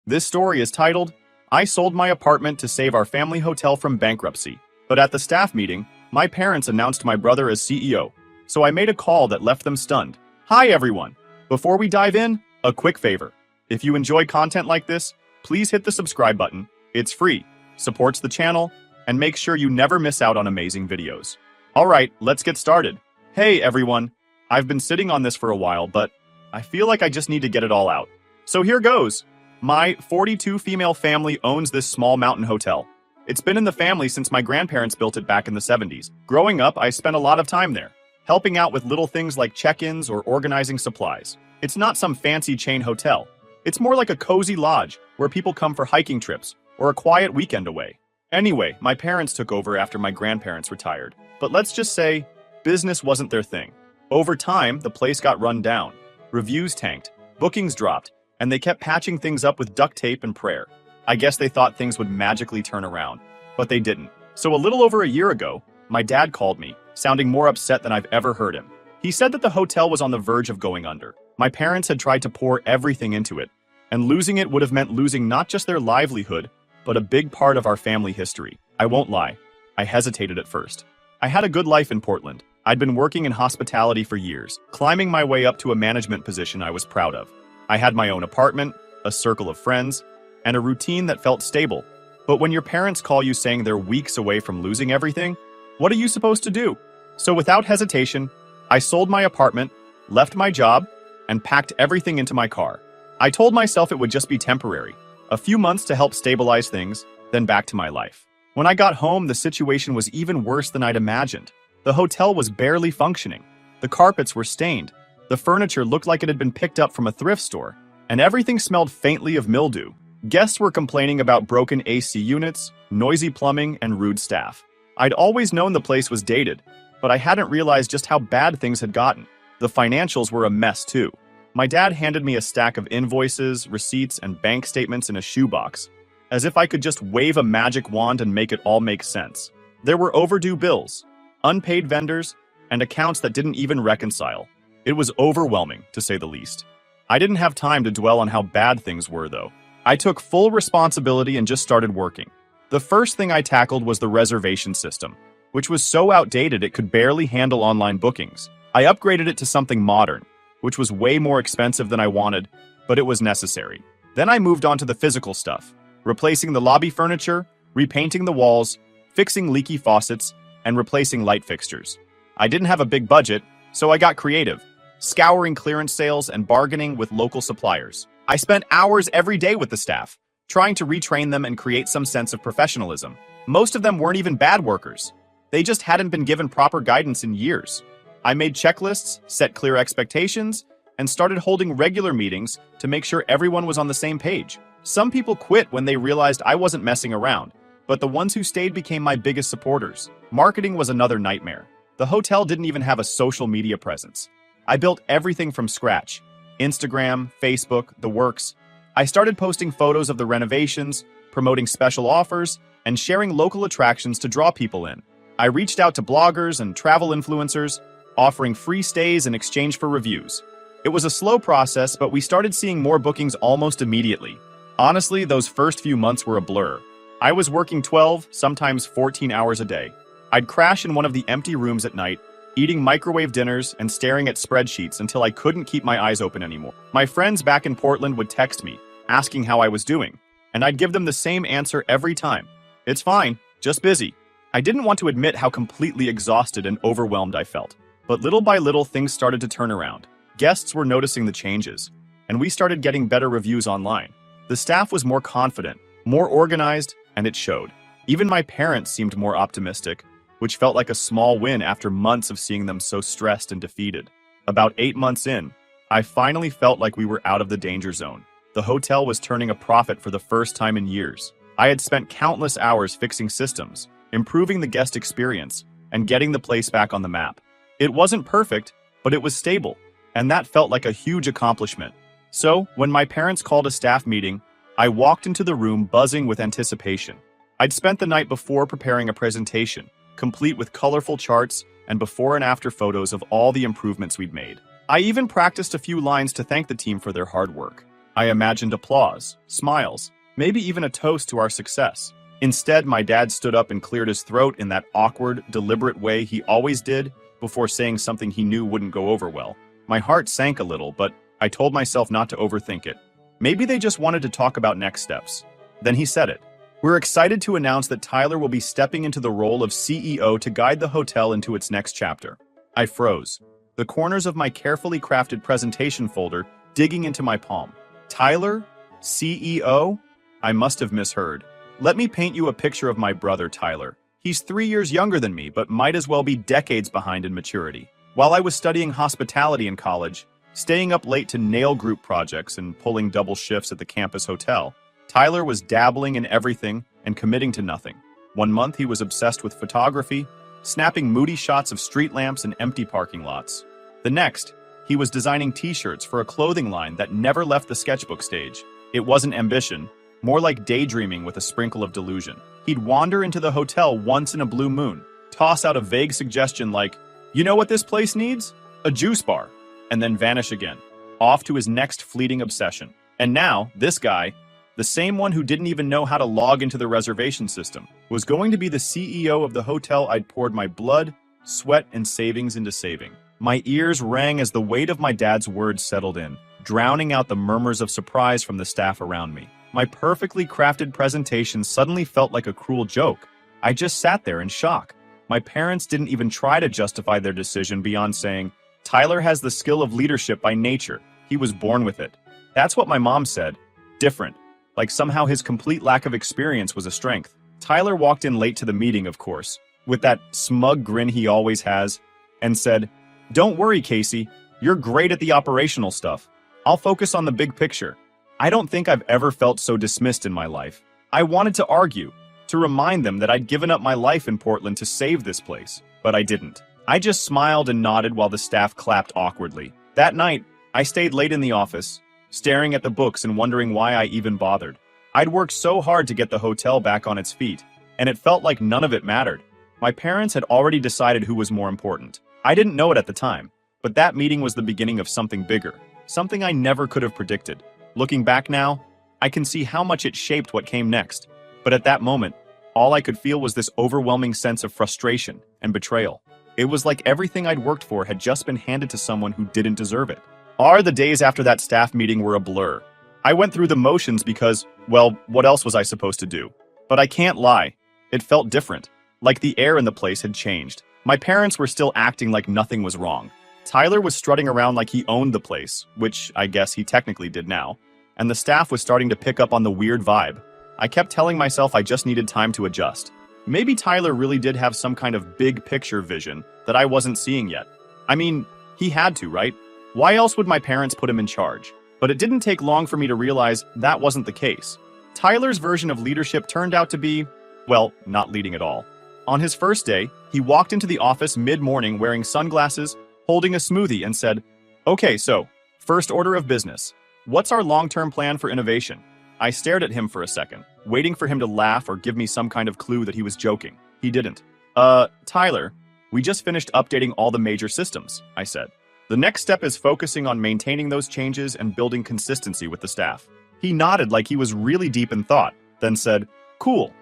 This story is titled, I Sold My Apartment to Save Our Family Hotel from Bankruptcy. But at the staff meeting, my parents announced my brother as CEO, so I made a call that left them stunned. Hi everyone! Before we dive in, a quick favor. If you enjoy content like this, please hit the subscribe button. It's free, supports the channel, and makes sure you never miss out on amazing videos. Alright, let's get started. Hey everyone! I've been sitting on this for a while, but I feel like I just need to get it all out. So here goes. My 42 female family owns this small mountain hotel. It's been in the family since my grandparents built it back in the 70s. Growing up, I spent a lot of time there, helping out with little things like check-ins or organizing supplies. It's not some fancy chain hotel. It's more like a cozy lodge where people come for hiking trips or a quiet weekend away. Anyway, my parents took over after my grandparents retired. But let's just say, business wasn't their thing. Over time, the place got run down. Reviews tanked, bookings dropped, and they kept patching things up with duct tape and prayer. I guess they thought things would magically turn around, but they didn't. So a little over a year ago, my dad called me, sounding more upset than I've ever heard him. He said that the hotel was on the verge of going under. My parents had tried to pour everything into it, and losing it would have meant losing not just their livelihood, but a big part of our family history. I won't lie, I hesitated at first. I had a good life in Portland. I'd been working in hospitality for years, climbing my way up to a management position I was proud of. I had my own apartment, a circle of friends, and a routine that felt stable. But when your parents call you saying they're weeks away from losing everything, what are you supposed to do? So without hesitation, I sold my apartment, left my job, and packed everything into my car. I told myself it would just be temporary, a few months to help stabilize things, then back to my life. When I got home, the situation was even worse than I'd imagined. The hotel was barely functioning. The carpets were stained. The furniture looked like it had been picked up from a thrift store, and everything smelled faintly of mildew. Guests were complaining about broken AC units, noisy plumbing, and rude staff. I'd always known the place was dated, but I hadn't realized just how bad things had gotten. The financials were a mess too. My dad handed me a stack of invoices, receipts, and bank statements in a shoebox, as if I could just wave a magic wand and make it all make sense. There were overdue bills, unpaid vendors, and accounts that didn't even reconcile. It was overwhelming, to say the least. I didn't have time to dwell on how bad things were, though. I took full responsibility and just started working. The first thing I tackled was the reservation system, which was so outdated it could barely handle online bookings. I upgraded it to something modern, which was way more expensive than I wanted, but it was necessary. Then I moved on to the physical stuff, replacing the lobby furniture, repainting the walls, fixing leaky faucets, and replacing light fixtures. I didn't have a big budget, so I got creative, scouring clearance sales and bargaining with local suppliers. I spent hours every day with the staff, trying to retrain them and create some sense of professionalism. Most of them weren't even bad workers. They just hadn't been given proper guidance in years. I made checklists, set clear expectations, and started holding regular meetings to make sure everyone was on the same page. Some people quit when they realized I wasn't messing around, but the ones who stayed became my biggest supporters. Marketing was another nightmare. The hotel didn't even have a social media presence. I built everything from scratch. Instagram, Facebook, the works. I started posting photos of the renovations, promoting special offers, and sharing local attractions to draw people in. I reached out to bloggers and travel influencers, offering free stays in exchange for reviews. It was a slow process, but we started seeing more bookings almost immediately. Honestly, those first few months were a blur. I was working 12, sometimes 14 hours a day. I'd crash in one of the empty rooms at night, eating microwave dinners and staring at spreadsheets until I couldn't keep my eyes open anymore. My friends back in Portland would text me, asking how I was doing, and I'd give them the same answer every time. It's fine, just busy. I didn't want to admit how completely exhausted and overwhelmed I felt. But little by little, things started to turn around. Guests were noticing the changes, and we started getting better reviews online. The staff was more confident, more organized, and it showed. Even my parents seemed more optimistic, which felt like a small win after months of seeing them so stressed and defeated. About 8 months in, I finally felt like we were out of the danger zone. The hotel was turning a profit for the first time in years. I had spent countless hours fixing systems, improving the guest experience, and getting the place back on the map. It wasn't perfect, but it was stable, and that felt like a huge accomplishment. So, when my parents called a staff meeting, I walked into the room buzzing with anticipation. I'd spent the night before preparing a presentation, complete with colorful charts and before and after photos of all the improvements we'd made. I even practiced a few lines to thank the team for their hard work. I imagined applause, smiles, maybe even a toast to our success. Instead, my dad stood up and cleared his throat in that awkward, deliberate way he always did before saying something he knew wouldn't go over well. My heart sank a little, but I told myself not to overthink it. Maybe they just wanted to talk about next steps. Then he said it. We're excited to announce that Tyler will be stepping into the role of CEO to guide the hotel into its next chapter. I froze, the corners of my carefully crafted presentation folder digging into my palm. Tyler? CEO? I must have misheard. Let me paint you a picture of my brother, Tyler. He's 3 years younger than me, but might as well be decades behind in maturity. While I was studying hospitality in college, staying up late to nail group projects and pulling double shifts at the campus hotel, Tyler was dabbling in everything and committing to nothing. One month he was obsessed with photography, snapping moody shots of street lamps and empty parking lots. The next, he was designing t-shirts for a clothing line that never left the sketchbook stage. It wasn't ambition, more like daydreaming with a sprinkle of delusion. He'd wander into the hotel once in a blue moon, toss out a vague suggestion like, "You know what this place needs? A juice bar," and then vanish again, off to his next fleeting obsession. And now, this guy, the same one who didn't even know how to log into the reservation system, was going to be the CEO of the hotel I'd poured my blood, sweat, and savings into saving. My ears rang as the weight of my dad's words settled in, drowning out the murmurs of surprise from the staff around me. My perfectly crafted presentation suddenly felt like a cruel joke. I just sat there in shock. My parents didn't even try to justify their decision beyond saying, "Tyler has the skill of leadership by nature. He was born with it." That's what my mom said. Different. Like somehow his complete lack of experience was a strength. Tyler walked in late to the meeting, of course, with that smug grin he always has, and said, "Don't worry, Casey. You're great at the operational stuff. I'll focus on the big picture." I don't think I've ever felt so dismissed in my life. I wanted to argue, to remind them that I'd given up my life in Portland to save this place, but I didn't. I just smiled and nodded while the staff clapped awkwardly. That night, I stayed late in the office, staring at the books and wondering why I even bothered. I'd worked so hard to get the hotel back on its feet, and it felt like none of it mattered. My parents had already decided who was more important. I didn't know it at the time, but that meeting was the beginning of something bigger, something I never could have predicted. Looking back now, I can see how much it shaped what came next. But at that moment, all I could feel was this overwhelming sense of frustration and betrayal. It was like everything I'd worked for had just been handed to someone who didn't deserve it. The days after that staff meeting were a blur. I went through the motions because, well, what else was I supposed to do? But I can't lie, it felt different, like the air in the place had changed. My parents were still acting like nothing was wrong. Tyler was strutting around like he owned the place, which I guess he technically did now, and the staff was starting to pick up on the weird vibe. I kept telling myself I just needed time to adjust. Maybe Tyler really did have some kind of big picture vision that I wasn't seeing yet. I mean, he had to, right? Why else would my parents put him in charge? But it didn't take long for me to realize that wasn't the case. Tyler's version of leadership turned out to be, well, not leading at all. On his first day, he walked into the office mid-morning wearing sunglasses, holding a smoothie, and said, "Okay, so, first order of business. What's our long-term plan for innovation?" I stared at him for a second, waiting for him to laugh or give me some kind of clue that he was joking. He didn't. Tyler, we just finished updating all the major systems," I said. "The next step is focusing on maintaining those changes and building consistency with the staff." He nodded like he was really deep in thought, then said, Cool.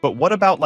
But what about,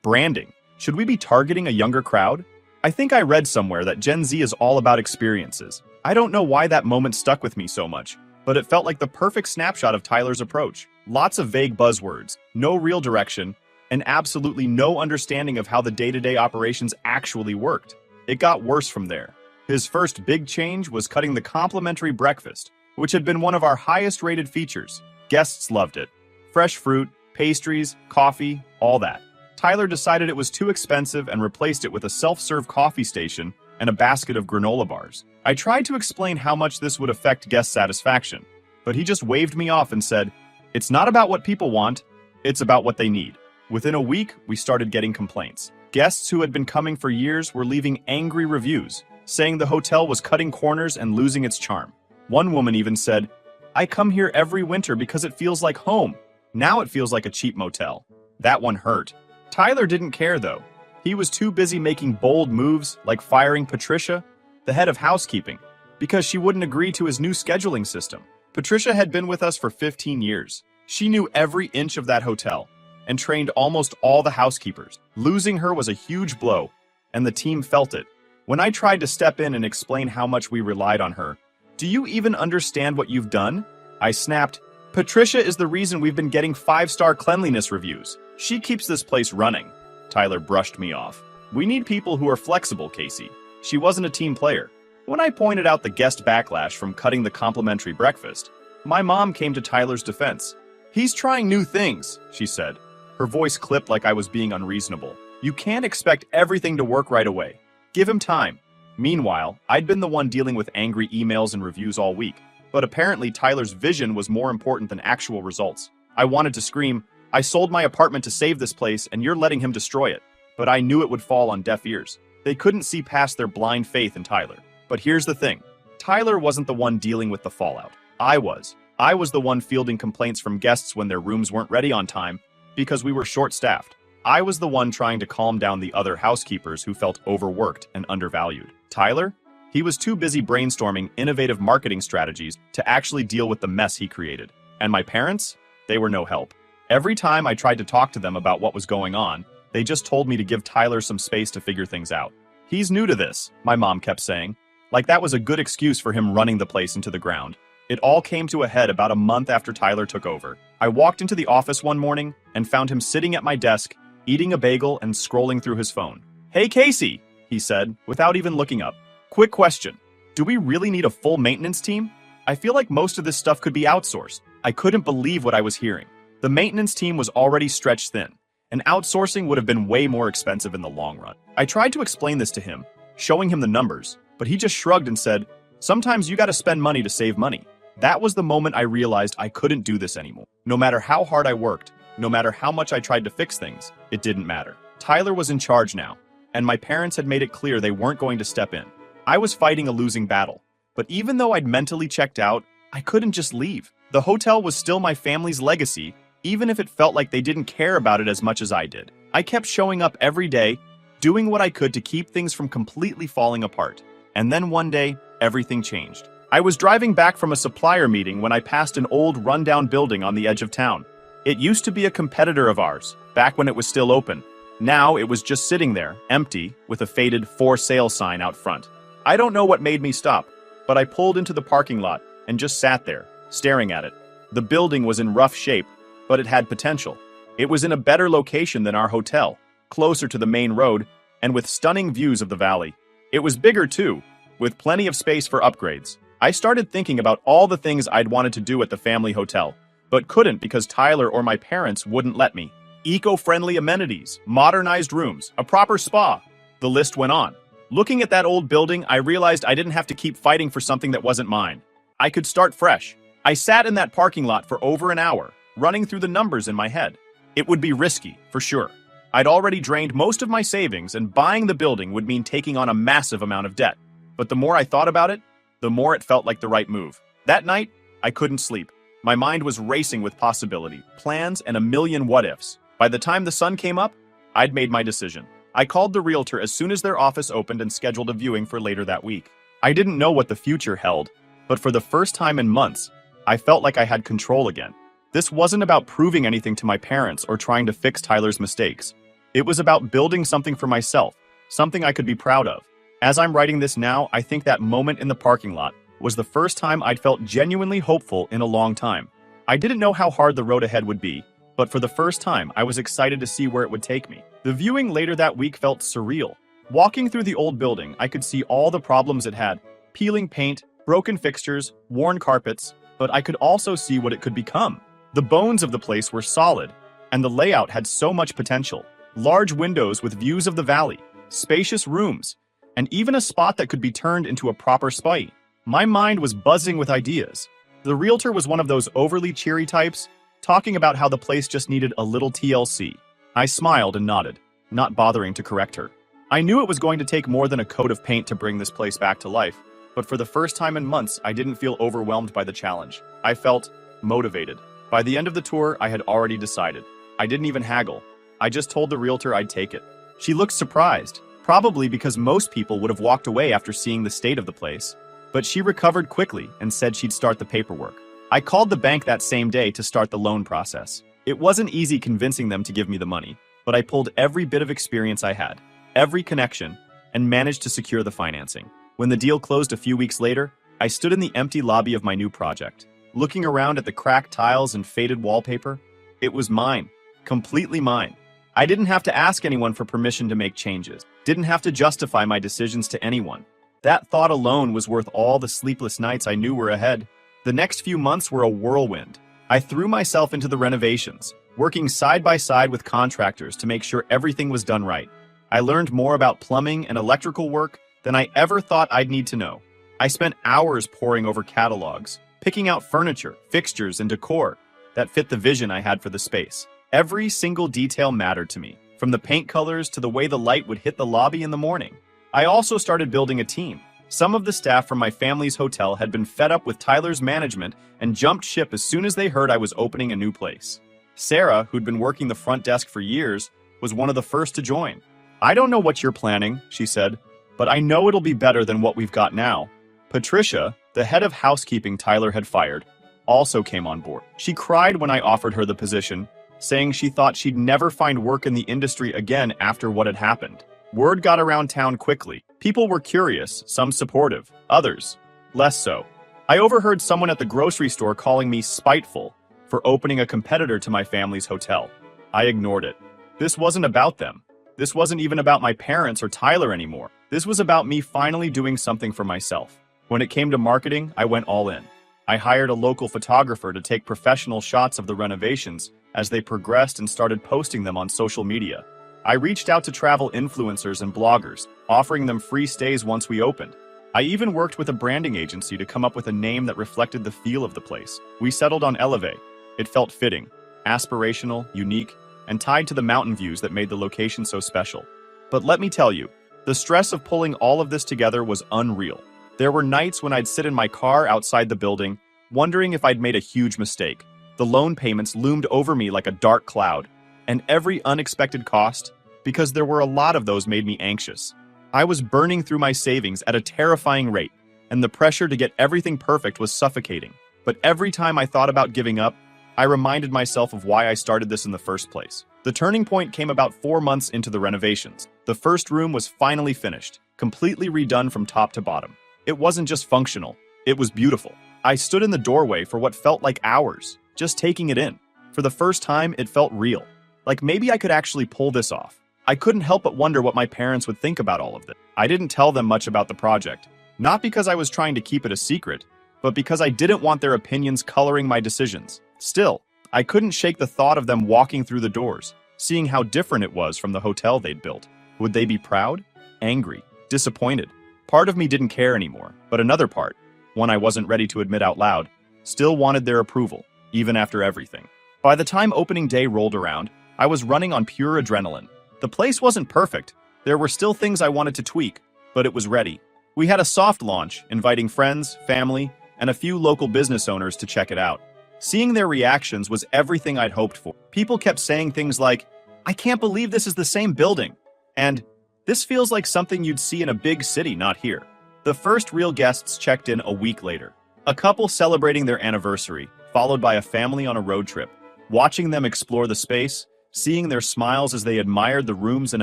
branding? Should we be targeting a younger crowd? I think I read somewhere that Gen Z is all about experiences. I don't know why that moment stuck with me so much, but it felt like the perfect snapshot of Tyler's approach. Lots of vague buzzwords, no real direction, and absolutely no understanding of how the day-to-day operations actually worked. It got worse from there. His first big change was cutting the complimentary breakfast, which had been one of our highest-rated features. Guests loved it. Fresh fruit, pastries, coffee, all that. Tyler decided it was too expensive and replaced it with a self-serve coffee station and a basket of granola bars. I tried to explain how much this would affect guest satisfaction, but he just waved me off and said, "It's not about what people want, it's about what they need." Within a week, we started getting complaints. Guests who had been coming for years were leaving angry reviews, saying the hotel was cutting corners and losing its charm. One woman even said, "I come here every winter because it feels like home. Now it feels like a cheap motel." That one hurt. Tyler didn't care, though. He was too busy making bold moves, like firing Patricia, the head of housekeeping, because she wouldn't agree to his new scheduling system. Patricia had been with us for 15 years. She knew every inch of that hotel and trained almost all the housekeepers. Losing her was a huge blow, and the team felt it. When I tried to step in and explain how much we relied on her, "Do you even understand what you've done?" I snapped, "Patricia is the reason we've been getting 5-star cleanliness reviews. She keeps this place running." Tyler brushed me off. "We need people who are flexible, Casey. She wasn't a team player." When I pointed out the guest backlash from cutting the complimentary breakfast, my mom came to Tyler's defense. "He's trying new things," she said. Her voice clipped like I was being unreasonable. "You can't expect everything to work right away. Give him time." Meanwhile, I'd been the one dealing with angry emails and reviews all week, but apparently Tyler's vision was more important than actual results. I wanted to scream, "I sold my apartment to save this place and you're letting him destroy it." But I knew it would fall on deaf ears. They couldn't see past their blind faith in Tyler. But here's the thing. Tyler wasn't the one dealing with the fallout. I was. I was the one fielding complaints from guests when their rooms weren't ready on time because we were short-staffed. I was the one trying to calm down the other housekeepers who felt overworked and undervalued. Tyler? He was too busy brainstorming innovative marketing strategies to actually deal with the mess he created. And my parents? They were no help. Every time I tried to talk to them about what was going on, they just told me to give Tyler some space to figure things out. "He's new to this," my mom kept saying. Like that was a good excuse for him running the place into the ground. It all came to a head about a month after Tyler took over. I walked into the office one morning and found him sitting at my desk, eating a bagel and scrolling through his phone. "Hey, Casey," he said, without even looking up. "Quick question. Do we really need a full maintenance team? I feel like most of this stuff could be outsourced." I couldn't believe what I was hearing. The maintenance team was already stretched thin, and outsourcing would have been way more expensive in the long run. I tried to explain this to him, showing him the numbers, but he just shrugged and said, "Sometimes you gotta spend money to save money." That was the moment I realized I couldn't do this anymore. No matter how hard I worked, no matter how much I tried to fix things, it didn't matter. Tyler was in charge now, and my parents had made it clear they weren't going to step in. I was fighting a losing battle, but even though I'd mentally checked out, I couldn't just leave. The hotel was still my family's legacy, even if it felt like they didn't care about it as much as I did. I kept showing up every day, doing what I could to keep things from completely falling apart. And then one day, everything changed. I was driving back from a supplier meeting when I passed an old rundown building on the edge of town. It used to be a competitor of ours, back when it was still open. Now it was just sitting there, empty, with a faded "for sale" sign out front. I don't know what made me stop, but I pulled into the parking lot and just sat there, staring at it. The building was in rough shape, but it had potential. It was in a better location than our hotel, closer to the main road, and with stunning views of the valley. It was bigger too, with plenty of space for upgrades. I started thinking about all the things I'd wanted to do at the family hotel, but couldn't because Tyler or my parents wouldn't let me. Eco-friendly amenities, modernized rooms, a proper spa. The list went on. Looking at that old building, I realized I didn't have to keep fighting for something that wasn't mine. I could start fresh. I sat in that parking lot for over an hour, running through the numbers in my head. It would be risky, for sure. I'd already drained most of my savings, and buying the building would mean taking on a massive amount of debt. But the more I thought about it, the more it felt like the right move. That night, I couldn't sleep. My mind was racing with possibility, plans, and a million what-ifs. By the time the sun came up, I'd made my decision. I called the realtor as soon as their office opened and scheduled a viewing for later that week. I didn't know what the future held, but for the first time in months, I felt like I had control again. This wasn't about proving anything to my parents or trying to fix Tyler's mistakes. It was about building something for myself, something I could be proud of. As I'm writing this now, I think that moment in the parking lot was the first time I'd felt genuinely hopeful in a long time. I didn't know how hard the road ahead would be, but for the first time, I was excited to see where it would take me. The viewing later that week felt surreal. Walking through the old building, I could see all the problems it had: peeling paint, broken fixtures, worn carpets, but I could also see what it could become. The bones of the place were solid, and the layout had so much potential. Large windows with views of the valley, spacious rooms, and even a spot that could be turned into a proper spa. My mind was buzzing with ideas. The realtor was one of those overly cheery types, talking about how the place just needed a little TLC. I smiled and nodded, not bothering to correct her. I knew it was going to take more than a coat of paint to bring this place back to life, but for the first time in months, I didn't feel overwhelmed by the challenge. I felt motivated. By the end of the tour, I had already decided. I didn't even haggle. I just told the realtor I'd take it. She looked surprised, probably because most people would have walked away after seeing the state of the place. But she recovered quickly and said she'd start the paperwork. I called the bank that same day to start the loan process. It wasn't easy convincing them to give me the money, but I pulled every bit of experience I had, every connection, and managed to secure the financing. When the deal closed a few weeks later, I stood in the empty lobby of my new project, looking around at the cracked tiles and faded wallpaper. It was mine, completely mine. I didn't have to ask anyone for permission to make changes, didn't have to justify my decisions to anyone. That thought alone was worth all the sleepless nights I knew were ahead. The next few months were a whirlwind. I threw myself into the renovations, working side by side with contractors to make sure everything was done right. I learned more about plumbing and electrical work than I ever thought I'd need to know. I spent hours poring over catalogs, picking out furniture, fixtures, and decor that fit the vision I had for the space. Every single detail mattered to me, from the paint colors to the way the light would hit the lobby in the morning. I also started building a team. Some of the staff from my family's hotel had been fed up with Tyler's management and jumped ship as soon as they heard I was opening a new place. Sarah, who'd been working the front desk for years, was one of the first to join. "I don't know what you're planning," she said, "but I know it'll be better than what we've got now." Patricia, the head of housekeeping Tyler had fired, also came on board. She cried when I offered her the position, saying she thought she'd never find work in the industry again after what had happened. Word got around town quickly. People were curious, some supportive, others less so. I overheard someone at the grocery store calling me spiteful for opening a competitor to my family's hotel. I ignored it. This wasn't about them. This wasn't even about my parents or Tyler anymore. This was about me finally doing something for myself. When it came to marketing, I went all in. I hired a local photographer to take professional shots of the renovations as they progressed and started posting them on social media. I reached out to travel influencers and bloggers, offering them free stays once we opened. I even worked with a branding agency to come up with a name that reflected the feel of the place. We settled on Elevate. It felt fitting, aspirational, unique, and tied to the mountain views that made the location so special. But let me tell you, the stress of pulling all of this together was unreal. There were nights when I'd sit in my car outside the building, wondering if I'd made a huge mistake. The loan payments loomed over me like a dark cloud, and every unexpected cost, because there were a lot of those, made me anxious. I was burning through my savings at a terrifying rate, and the pressure to get everything perfect was suffocating. But every time I thought about giving up, I reminded myself of why I started this in the first place. The turning point came about 4 months into the renovations. The first room was finally finished, completely redone from top to bottom. It wasn't just functional, it was beautiful. I stood in the doorway for what felt like hours, just taking it in. For the first time, it felt real. Like maybe I could actually pull this off. I couldn't help but wonder what my parents would think about all of this. I didn't tell them much about the project, not because I was trying to keep it a secret, but because I didn't want their opinions coloring my decisions. Still, I couldn't shake the thought of them walking through the doors, seeing how different it was from the hotel they'd built. Would they be proud? Angry? Disappointed? Part of me didn't care anymore, but another part, one I wasn't ready to admit out loud, still wanted their approval, even after everything. By the time opening day rolled around, I was running on pure adrenaline. The place wasn't perfect. There were still things I wanted to tweak, but it was ready. We had a soft launch, inviting friends, family, and a few local business owners to check it out. Seeing their reactions was everything I'd hoped for. People kept saying things like, "I can't believe this is the same building," and "This feels like something you'd see in a big city, not here." The first real guests checked in a week later. A couple celebrating their anniversary, followed by a family on a road trip. Watching them explore the space, seeing their smiles as they admired the rooms and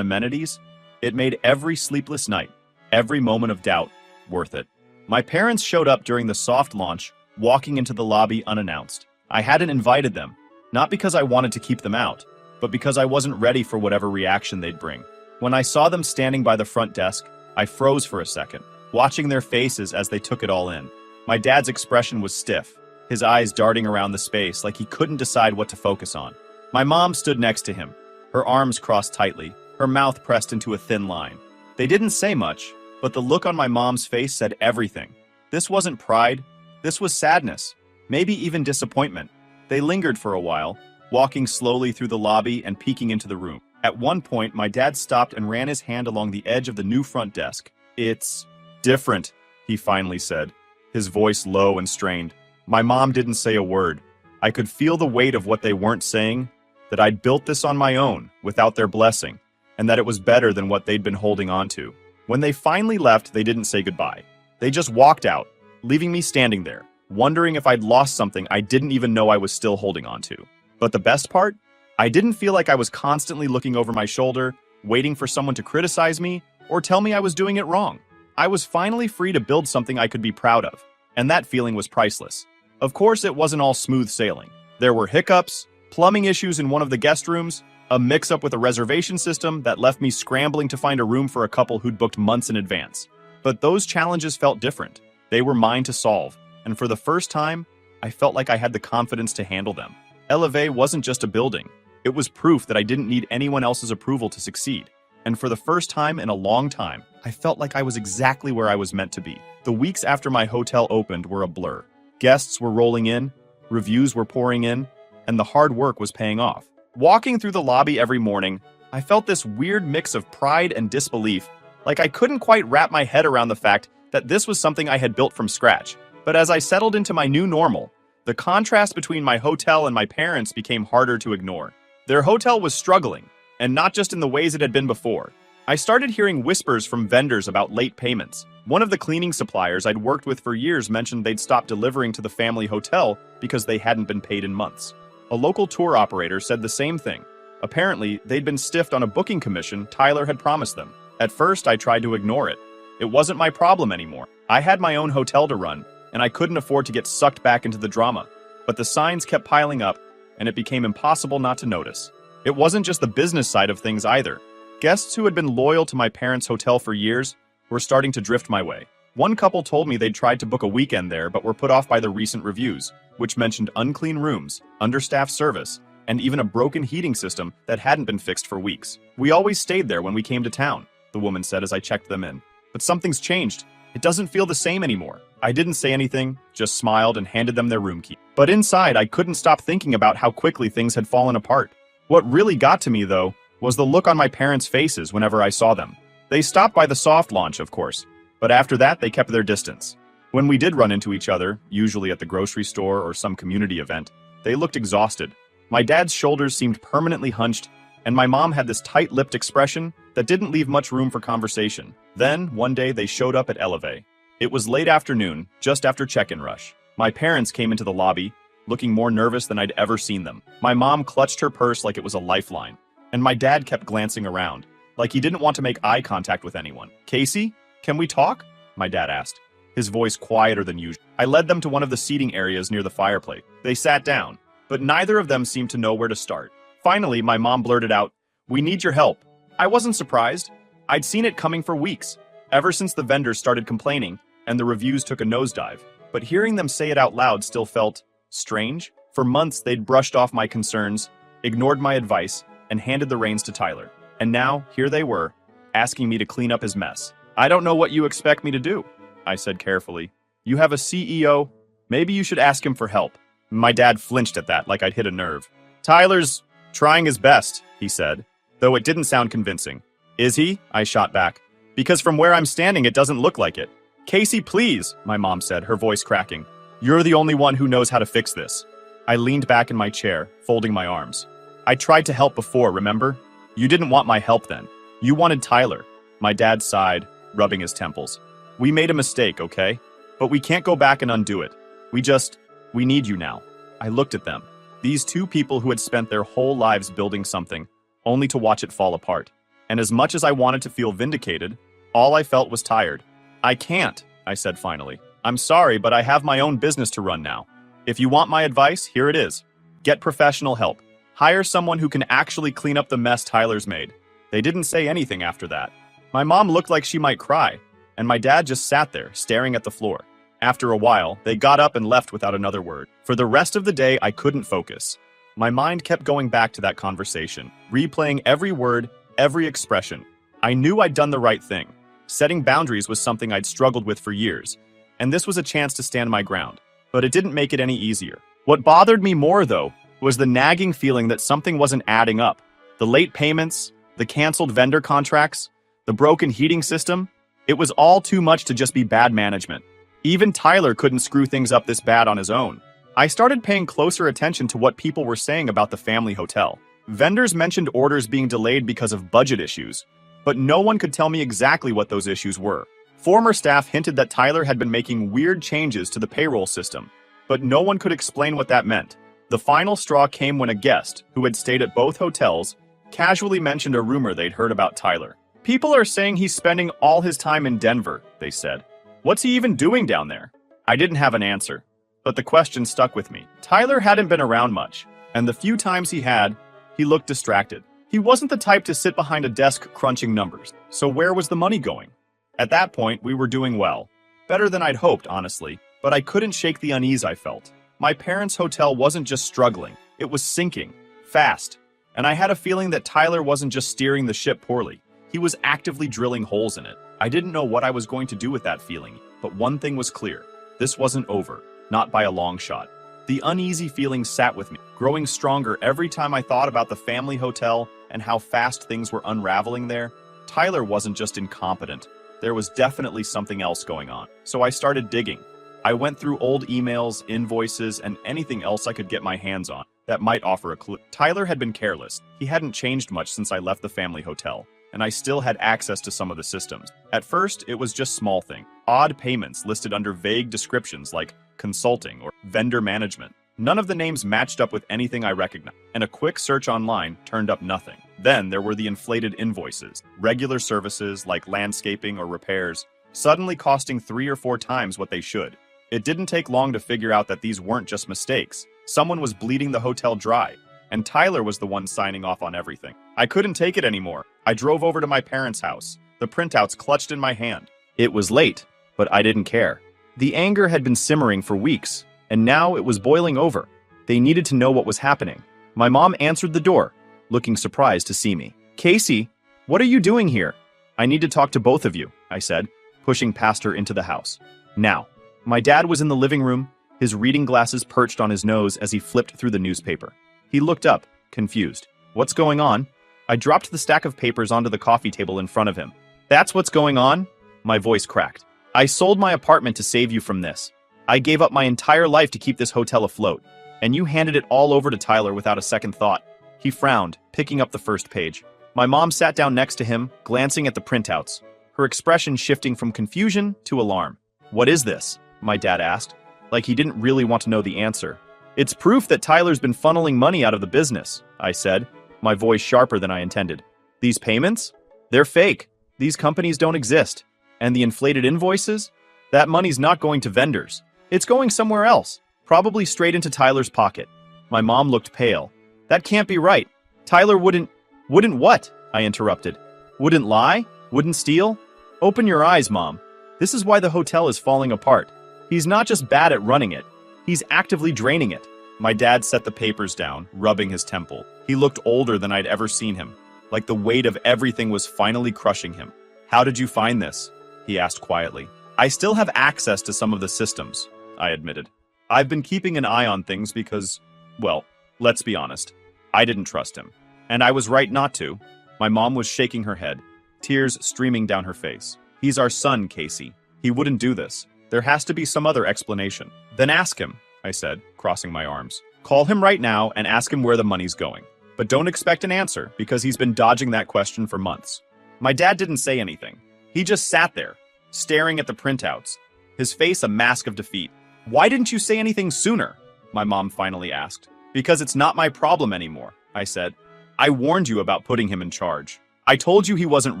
amenities, it made every sleepless night, every moment of doubt, worth it. My parents showed up during the soft launch, walking into the lobby unannounced. I hadn't invited them, not because I wanted to keep them out, but because I wasn't ready for whatever reaction they'd bring. When I saw them standing by the front desk, I froze for a second, watching their faces as they took it all in. My dad's expression was stiff, his eyes darting around the space like he couldn't decide what to focus on. My mom stood next to him, her arms crossed tightly, her mouth pressed into a thin line. They didn't say much, but the look on my mom's face said everything. This wasn't pride, this was sadness, maybe even disappointment. They lingered for a while, walking slowly through the lobby and peeking into the room. At one point, my dad stopped and ran his hand along the edge of the new front desk. "It's different," he finally said, his voice low and strained. My mom didn't say a word. I could feel the weight of what they weren't saying, that I'd built this on my own, without their blessing, and that it was better than what they'd been holding on to. When they finally left, they didn't say goodbye. They just walked out, leaving me standing there, wondering if I'd lost something I didn't even know I was still holding on to. But the best part? I didn't feel like I was constantly looking over my shoulder, waiting for someone to criticize me or tell me I was doing it wrong. I was finally free to build something I could be proud of, and that feeling was priceless. Of course, it wasn't all smooth sailing. There were hiccups, plumbing issues in one of the guest rooms, a mix-up with a reservation system that left me scrambling to find a room for a couple who'd booked months in advance. But those challenges felt different. They were mine to solve, and for the first time, I felt like I had the confidence to handle them. Elevate wasn't just a building. It was proof that I didn't need anyone else's approval to succeed. And for the first time in a long time, I felt like I was exactly where I was meant to be. The weeks after my hotel opened were a blur. Guests were rolling in, reviews were pouring in, and the hard work was paying off. Walking through the lobby every morning, I felt this weird mix of pride and disbelief, like I couldn't quite wrap my head around the fact that this was something I had built from scratch. But as I settled into my new normal, the contrast between my hotel and my parents became harder to ignore. Their hotel was struggling, and not just in the ways it had been before. I started hearing whispers from vendors about late payments. One of the cleaning suppliers I'd worked with for years mentioned they'd stopped delivering to the family hotel because they hadn't been paid in months. A local tour operator said the same thing. Apparently, they'd been stiffed on a booking commission Tyler had promised them. At first, I tried to ignore it. It wasn't my problem anymore. I had my own hotel to run, and I couldn't afford to get sucked back into the drama. But the signs kept piling up, and it became impossible not to notice. It wasn't just the business side of things either. Guests who had been loyal to my parents' hotel for years were starting to drift my way. One couple told me they'd tried to book a weekend there but were put off by the recent reviews, which mentioned unclean rooms, understaffed service, and even a broken heating system that hadn't been fixed for weeks. "We always stayed there when we came to town," the woman said as I checked them in. "But something's changed. It doesn't feel the same anymore." I didn't say anything, just smiled and handed them their room key. But inside, I couldn't stop thinking about how quickly things had fallen apart. What really got to me, though, was the look on my parents' faces whenever I saw them. They stopped by the soft launch, of course, but after that, they kept their distance. When we did run into each other, usually at the grocery store or some community event, they looked exhausted. My dad's shoulders seemed permanently hunched, and my mom had this tight-lipped expression that didn't leave much room for conversation. Then, one day, they showed up at Elevate. It was late afternoon, just after check-in rush. My parents came into the lobby, looking more nervous than I'd ever seen them. My mom clutched her purse like it was a lifeline, and my dad kept glancing around, like he didn't want to make eye contact with anyone. "Casey, can we talk?" my dad asked, his voice quieter than usual. I led them to one of the seating areas near the fireplace. They sat down, but neither of them seemed to know where to start. Finally, my mom blurted out, "We need your help." I wasn't surprised. I'd seen it coming for weeks, ever since the vendors started complaining and the reviews took a nosedive. But hearing them say it out loud still felt strange. For months, they'd brushed off my concerns, ignored my advice, and handed the reins to Tyler. And now, here they were, asking me to clean up his mess. "I don't know what you expect me to do," I said carefully. "You have a CEO. Maybe you should ask him for help." My dad flinched at that like I'd hit a nerve. "Tyler's trying his best," he said, though it didn't sound convincing. "Is he?" I shot back. "Because from where I'm standing, it doesn't look like it." "Casey, please," my mom said, her voice cracking. "You're the only one who knows how to fix this." I leaned back in my chair, folding my arms. "I tried to help before, remember? You didn't want my help then. You wanted Tyler." My dad sighed, rubbing his temples. "We made a mistake, okay? But we can't go back and undo it. We need you now." I looked at them. These two people who had spent their whole lives building something, only to watch it fall apart. And as much as I wanted to feel vindicated, all I felt was tired. "I can't," I said finally. "I'm sorry, but I have my own business to run now. If you want my advice, here it is. Get professional help. Hire someone who can actually clean up the mess Tyler's made." They didn't say anything after that. My mom looked like she might cry, and my dad just sat there, staring at the floor. After a while, they got up and left without another word. For the rest of the day, I couldn't focus. My mind kept going back to that conversation, replaying every word, every expression. I knew I'd done the right thing. Setting boundaries was something I'd struggled with for years, and this was a chance to stand my ground. But it didn't make it any easier. What bothered me more, though, was the nagging feeling that something wasn't adding up. The late payments, the canceled vendor contracts, the broken heating system. It was all too much to just be bad management. Even Tyler couldn't screw things up this bad on his own. I started paying closer attention to what people were saying about the family hotel. Vendors mentioned orders being delayed because of budget issues, but no one could tell me exactly what those issues were. Former staff hinted that Tyler had been making weird changes to the payroll system, but no one could explain what that meant. The final straw came when a guest, who had stayed at both hotels, casually mentioned a rumor they'd heard about Tyler. People are saying he's spending all his time in Denver, they said. What's he even doing down there? I didn't have an answer, but the question stuck with me. Tyler hadn't been around much, and the few times he had, he looked distracted. He wasn't the type to sit behind a desk crunching numbers, so where was the money going? At that point, we were doing well. Better than I'd hoped, honestly, but I couldn't shake the unease I felt. My parents' hotel wasn't just struggling, it was sinking, fast. And I had a feeling that Tyler wasn't just steering the ship poorly, he was actively drilling holes in it. I didn't know what I was going to do with that feeling, but one thing was clear. This wasn't over, not by a long shot. The uneasy feeling sat with me, growing stronger every time I thought about the family hotel and how fast things were unraveling there. Tyler wasn't just incompetent. There was definitely something else going on. So I started digging. I went through old emails, invoices, and anything else I could get my hands on that might offer a clue. Tyler had been careless. He hadn't changed much since I left the family hotel, and I still had access to some of the systems. At first, it was just small things. Odd payments listed under vague descriptions like consulting or vendor management. None of the names matched up with anything I recognized, and a quick search online turned up nothing. Then there were the inflated invoices, regular services like landscaping or repairs, suddenly costing 3 or 4 times what they should. It didn't take long to figure out that these weren't just mistakes. Someone was bleeding the hotel dry, and Tyler was the one signing off on everything. I couldn't take it anymore. I drove over to my parents' house, the printouts clutched in my hand. It was late, but I didn't care. The anger had been simmering for weeks, and now it was boiling over. They needed to know what was happening. My mom answered the door, looking surprised to see me. "Casey, what are you doing here?" "I need to talk to both of you," I said, pushing past her into the house. Now. My dad was in the living room, his reading glasses perched on his nose as he flipped through the newspaper. He looked up, confused. "What's going on?" I dropped the stack of papers onto the coffee table in front of him. "That's what's going on?" My voice cracked. "I sold my apartment to save you from this. I gave up my entire life to keep this hotel afloat, and you handed it all over to Tyler without a second thought." He frowned, picking up the first page. My mom sat down next to him, glancing at the printouts, her expression shifting from confusion to alarm. "What is this?" my dad asked, like he didn't really want to know the answer. "It's proof that Tyler's been funneling money out of the business," I said, my voice sharper than I intended. "These payments? They're fake. These companies don't exist. And the inflated invoices? That money's not going to vendors. It's going somewhere else, probably straight into Tyler's pocket." My mom looked pale. "That can't be right. Tyler wouldn't what?" I interrupted. "Wouldn't lie? Wouldn't steal? Open your eyes, Mom. This is why the hotel is falling apart. He's not just bad at running it, he's actively draining it." My dad set the papers down, rubbing his temple. He looked older than I'd ever seen him, like the weight of everything was finally crushing him. "How did you find this?" he asked quietly. "I still have access to some of the systems," I admitted. "I've been keeping an eye on things because, well, let's be honest, I didn't trust him. And I was right not to." My mom was shaking her head, tears streaming down her face. "He's our son, Casey. He wouldn't do this. There has to be some other explanation." "Then ask him," I said, crossing my arms. "Call him right now and ask him where the money's going. But don't expect an answer, because he's been dodging that question for months." My dad didn't say anything. He just sat there, staring at the printouts, his face a mask of defeat. "Why didn't you say anything sooner?" my mom finally asked. "Because it's not my problem anymore," I said. "I warned you about putting him in charge. I told you he wasn't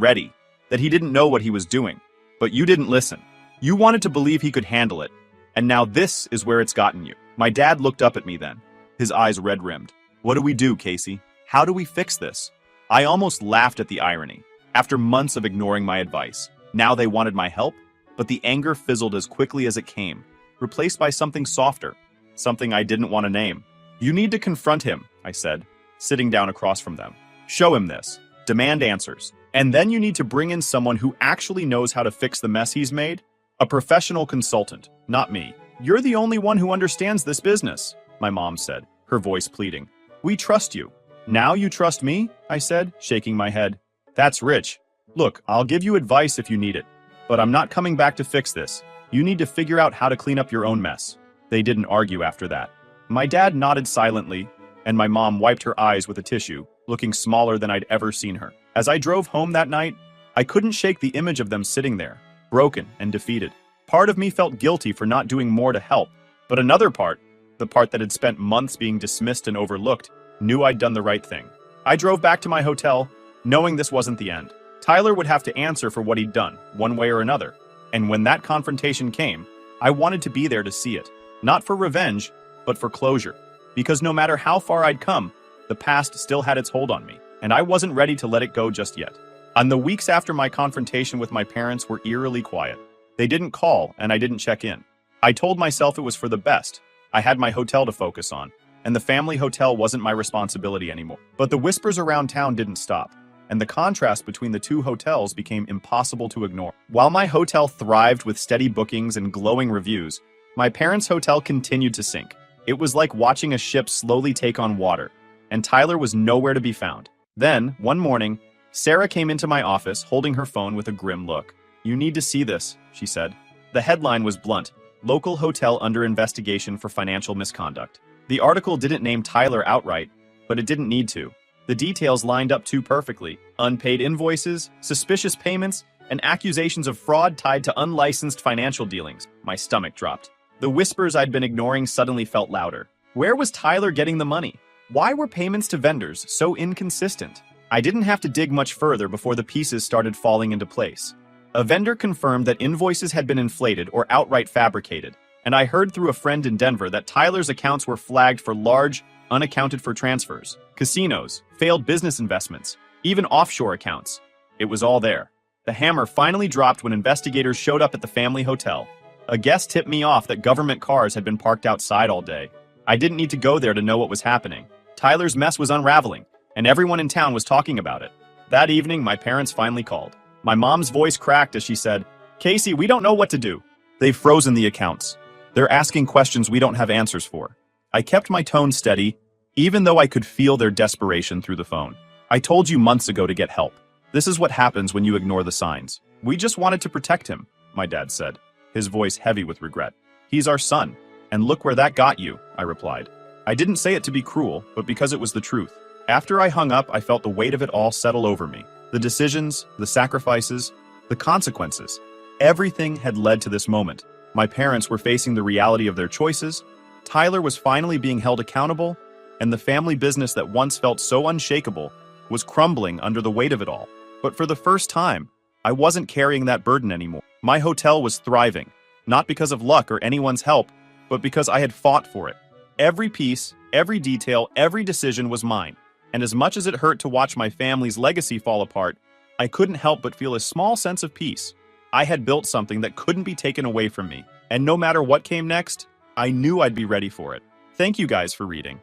ready, that he didn't know what he was doing. But you didn't listen. You wanted to believe he could handle it. And now this is where it's gotten you." My dad looked up at me then, his eyes red-rimmed. "What do we do, Casey? How do we fix this?" I almost laughed at the irony. After months of ignoring my advice, now they wanted my help? But the anger fizzled as quickly as it came, replaced by something softer, something I didn't want to name. "You need to confront him," I said, sitting down across from them. "Show him this. Demand answers. And then you need to bring in someone who actually knows how to fix the mess he's made. A professional consultant, not me. You're the only one who understands this business," my mom said, her voice pleading. "We trust you." "Now you trust me?" I said, shaking my head. "That's rich. Look, I'll give you advice if you need it. But I'm not coming back to fix this. You need to figure out how to clean up your own mess." They didn't argue after that. My dad nodded silently, and my mom wiped her eyes with a tissue, looking smaller than I'd ever seen her. As I drove home that night, I couldn't shake the image of them sitting there, broken and defeated. Part of me felt guilty for not doing more to help, but another part, the part that had spent months being dismissed and overlooked, knew I'd done the right thing. I drove back to my hotel, knowing this wasn't the end. Tyler would have to answer for what he'd done, one way or another. And when that confrontation came, I wanted to be there to see it. Not for revenge, but for closure. Because no matter how far I'd come, the past still had its hold on me, and I wasn't ready to let it go just yet. And the weeks after my confrontation with my parents were eerily quiet. They didn't call, and I didn't check in. I told myself it was for the best. I had my hotel to focus on, and the family hotel wasn't my responsibility anymore. But the whispers around town didn't stop, and the contrast between the two hotels became impossible to ignore. While my hotel thrived with steady bookings and glowing reviews, my parents' hotel continued to sink. It was like watching a ship slowly take on water, and Tyler was nowhere to be found. Then, one morning, Sarah came into my office holding her phone with a grim look. "You need to see this," she said. The headline was blunt: "Local hotel under investigation for financial misconduct." The article didn't name Tyler outright, but it didn't need to. The details lined up too perfectly: unpaid invoices, suspicious payments, and accusations of fraud tied to unlicensed financial dealings. My stomach dropped. The whispers I'd been ignoring suddenly felt louder. Where was Tyler getting the money? Why were payments to vendors so inconsistent? I didn't have to dig much further before the pieces started falling into place. A vendor confirmed that invoices had been inflated or outright fabricated, and I heard through a friend in Denver that Tyler's accounts were flagged for large, unaccounted-for transfers, casinos, failed business investments, even offshore accounts. It was all there. The hammer finally dropped when investigators showed up at the family hotel. A guest tipped me off that government cars had been parked outside all day. I didn't need to go there to know what was happening. Tyler's mess was unraveling, and everyone in town was talking about it. That evening, my parents finally called. My mom's voice cracked as she said, "Casey, we don't know what to do. They've frozen the accounts. They're asking questions we don't have answers for." I kept my tone steady, even though I could feel their desperation through the phone. "I told you months ago to get help. This is what happens when you ignore the signs. We just wanted to protect him," my dad said, his voice heavy with regret. "He's our son, and look where that got you," I replied. I didn't say it to be cruel, but because it was the truth. After I hung up, I felt the weight of it all settle over me. The decisions, the sacrifices, the consequences. Everything had led to this moment. My parents were facing the reality of their choices, Tyler was finally being held accountable, and the family business that once felt so unshakable was crumbling under the weight of it all. But for the first time, I wasn't carrying that burden anymore. My hotel was thriving, not because of luck or anyone's help, but because I had fought for it. Every piece, every detail, every decision was mine. And as much as it hurt to watch my family's legacy fall apart, I couldn't help but feel a small sense of peace. I had built something that couldn't be taken away from me. And no matter what came next, I knew I'd be ready for it. Thank you guys for reading.